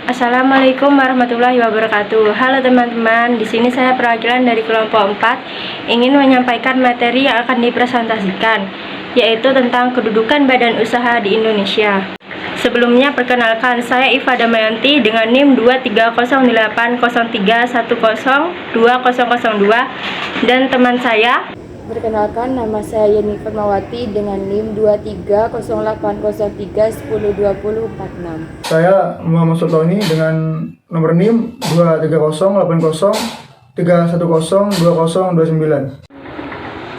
Assalamualaikum warahmatullahi wabarakatuh. Halo teman-teman, di sini saya perwakilan dari kelompok 4 ingin menyampaikan materi yang akan dipresentasikan, yaitu tentang kedudukan badan usaha di Indonesia. Sebelumnya perkenalkan, saya Iva Damayanti dengan NIM 23080310202 dan teman saya. Perkenalkan, nama saya Yeni Fatmawati dengan NIM 2308031022046. Saya Muhammad Sultoni dengan nomor NIM 2308031020029.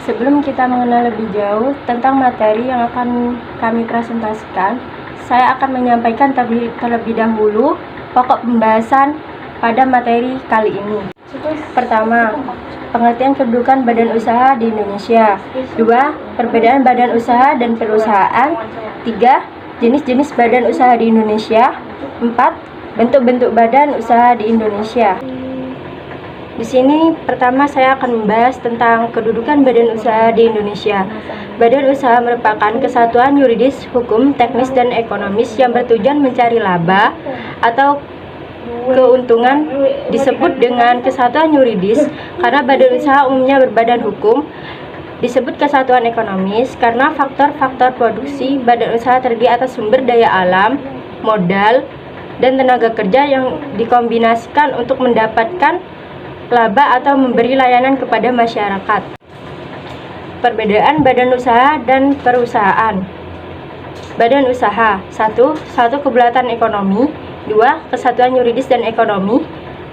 Sebelum kita mengenal lebih jauh tentang materi yang akan kami presentasikan, saya akan menyampaikan terlebih dahulu pokok pembahasan pada materi kali ini. Pertama, pengertian kedudukan badan usaha di Indonesia. 2. Perbedaan badan usaha dan perusahaan. 3. Jenis-jenis badan usaha di Indonesia. 4. Bentuk-bentuk badan usaha di Indonesia. Di sini pertama saya akan membahas tentang kedudukan badan usaha di Indonesia. Badan usaha merupakan kesatuan yuridis, hukum, teknis, dan ekonomis yang bertujuan mencari laba atau keuntungan. Disebut dengan kesatuan yuridis karena badan usaha umumnya berbadan hukum. Disebut kesatuan ekonomis karena faktor-faktor produksi badan usaha terdiri atas sumber daya alam, modal, dan tenaga kerja yang dikombinasikan untuk mendapatkan laba atau memberi layanan kepada masyarakat. Perbedaan badan usaha dan perusahaan. Badan usaha 1. Kebulatan ekonomi. 2. Kesatuan yuridis dan ekonomi.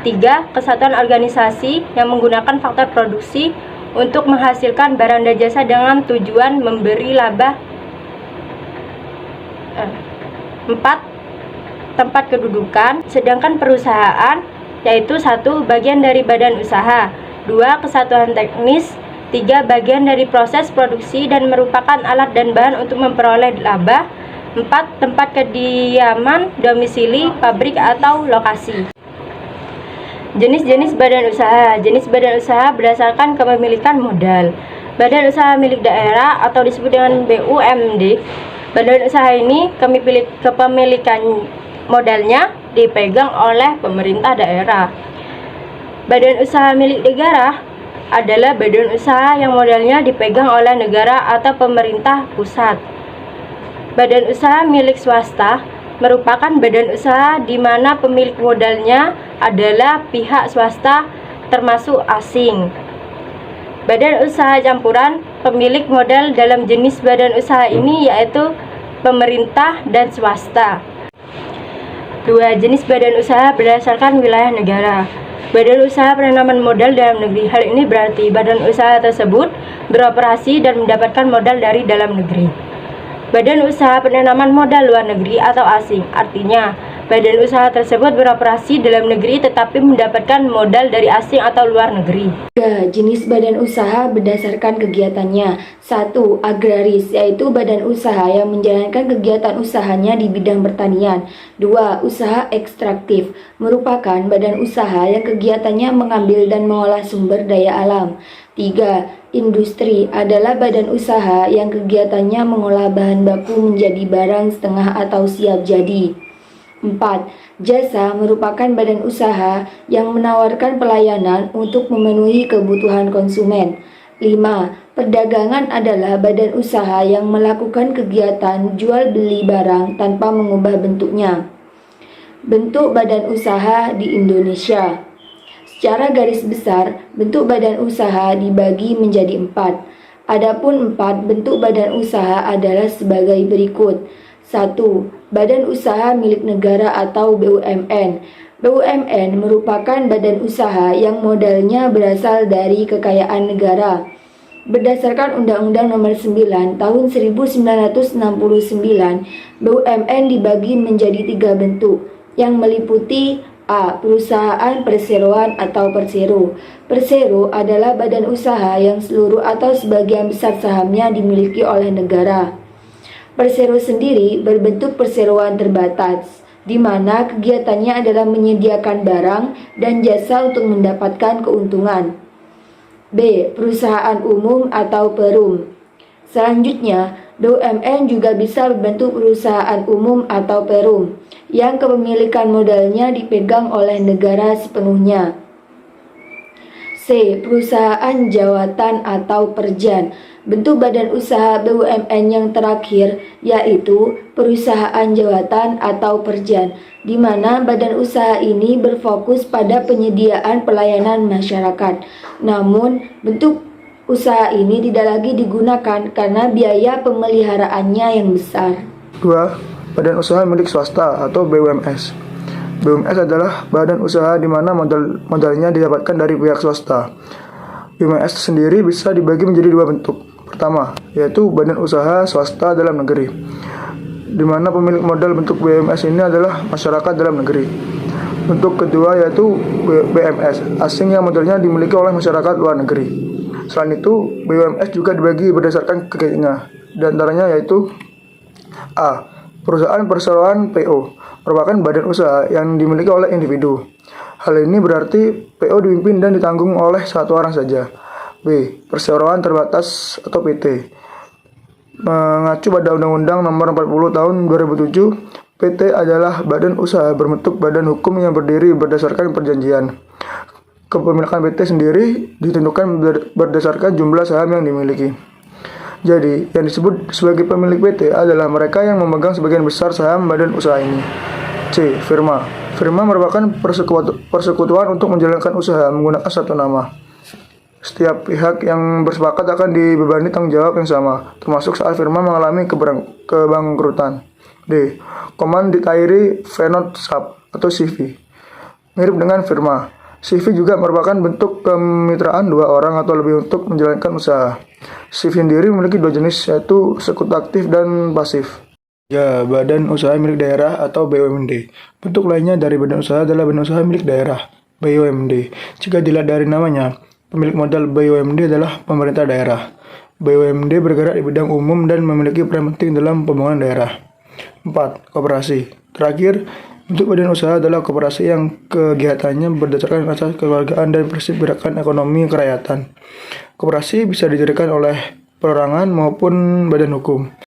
3. Kesatuan organisasi yang menggunakan faktor produksi untuk menghasilkan barang dan jasa dengan tujuan memberi laba. 4. Tempat kedudukan. Sedangkan perusahaan yaitu 1. Bagian dari badan usaha. 2. Kesatuan teknis. 3. Bagian dari proses produksi dan merupakan alat dan bahan untuk memperoleh laba. 4. Tempat kediaman, domisili, pabrik, atau lokasi. Jenis-jenis badan usaha. Jenis badan usaha berdasarkan kepemilikan modal. Badan usaha milik daerah atau disebut dengan BUMD. Badan usaha ini kepemilikan modalnya dipegang oleh pemerintah daerah. Badan usaha milik negara adalah badan usaha yang modalnya dipegang oleh negara atau pemerintah pusat. Badan usaha milik swasta merupakan badan usaha di mana pemilik modalnya adalah pihak swasta termasuk asing. Badan usaha campuran, pemilik modal dalam jenis badan usaha ini yaitu pemerintah dan swasta. 2. Jenis badan usaha berdasarkan wilayah negara. Badan usaha penanaman modal dalam negeri. Hal ini berarti badan usaha tersebut beroperasi dan mendapatkan modal dari dalam negeri. Badan usaha penanaman modal luar negeri atau asing. Artinya, badan usaha tersebut beroperasi dalam negeri tetapi mendapatkan modal dari asing atau luar negeri. 3. Jenis badan usaha berdasarkan kegiatannya. 1. Agraris, yaitu badan usaha yang menjalankan kegiatan usahanya di bidang pertanian. 2. Usaha ekstraktif, merupakan badan usaha yang kegiatannya mengambil dan mengolah sumber daya alam. 3. Industri adalah badan usaha yang kegiatannya mengolah bahan baku menjadi barang setengah atau siap jadi. 4. Jasa merupakan badan usaha yang menawarkan pelayanan untuk memenuhi kebutuhan konsumen. 5. Perdagangan adalah badan usaha yang melakukan kegiatan jual beli barang tanpa mengubah bentuknya. Bentuk badan usaha di Indonesia. Secara garis besar, bentuk badan usaha dibagi menjadi 4. Adapun 4 bentuk badan usaha adalah sebagai berikut. 1. Badan usaha milik negara atau BUMN. BUMN merupakan badan usaha yang modalnya berasal dari kekayaan negara. Berdasarkan Undang-Undang Nomor 9 Tahun 1969, BUMN dibagi menjadi 3 bentuk yang meliputi A. Perusahaan perseroan atau persero. Persero adalah badan usaha yang seluruh atau sebagian besar sahamnya dimiliki oleh negara. Persero sendiri berbentuk perseroan terbatas, di mana kegiatannya adalah menyediakan barang dan jasa untuk mendapatkan keuntungan. B. Perusahaan umum atau perum. Selanjutnya, BUMN juga bisa berbentuk perusahaan umum atau perum, yang kepemilikan modalnya dipegang oleh negara sepenuhnya. C. Perusahaan jawatan atau perjan. Bentuk badan usaha BUMN yang terakhir yaitu perusahaan jawatan atau perjan, di mana badan usaha ini berfokus pada penyediaan pelayanan masyarakat. Namun, bentuk usaha ini tidak lagi digunakan karena biaya pemeliharaannya yang besar. 2. Badan usaha milik swasta atau BUMS. BUMS adalah badan usaha di mana modalnya didapatkan dari pihak swasta. BUMS sendiri bisa dibagi menjadi dua bentuk. Pertama, yaitu badan usaha swasta dalam negeri, di mana pemilik modal bentuk BUMS ini adalah masyarakat dalam negeri. Bentuk kedua yaitu BMS, asing yang modalnya dimiliki oleh masyarakat luar negeri. Selain itu, BUMS juga dibagi berdasarkan kegiatannya. Di antaranya yaitu A. Perusahaan perseroan PO merupakan badan usaha yang dimiliki oleh individu. Hal ini berarti PO dipimpin dan ditanggung oleh satu orang saja. B. Perseroan terbatas atau PT. Mengacu pada Undang-Undang Nomor 40 Tahun 2007, PT adalah badan usaha berbentuk badan hukum yang berdiri berdasarkan perjanjian. Kepemilikan PT sendiri ditentukan berdasarkan jumlah saham yang dimiliki. Jadi, yang disebut sebagai pemilik PT adalah mereka yang memegang sebagian besar saham badan usaha ini. C. Firma. Firma merupakan persekutuan untuk menjalankan usaha menggunakan satu nama. Setiap pihak yang bersepakat akan dibebani tanggung jawab yang sama, termasuk saat firma mengalami kebangkrutan. D. Commanditaire Venot Sub atau CV. Mirip dengan firma, CV juga merupakan bentuk kemitraan dua orang atau lebih untuk menjalankan usaha. CV sendiri memiliki dua jenis, yaitu sekutu aktif dan pasif. Ya, badan usaha milik daerah atau BUMD. Bentuk lainnya dari badan usaha adalah badan usaha milik daerah, BUMD. Jika dilihat dari namanya, pemilik modal BUMD adalah pemerintah daerah. BUMD bergerak di bidang umum dan memiliki peran penting dalam pembangunan daerah. 4. Koperasi. Terakhir, bentuk badan usaha adalah koperasi yang kegiatannya berdasarkan asas kekeluargaan dan prinsip gerakan ekonomi kerakyatan. Koperasi bisa didirikan oleh perorangan maupun badan hukum.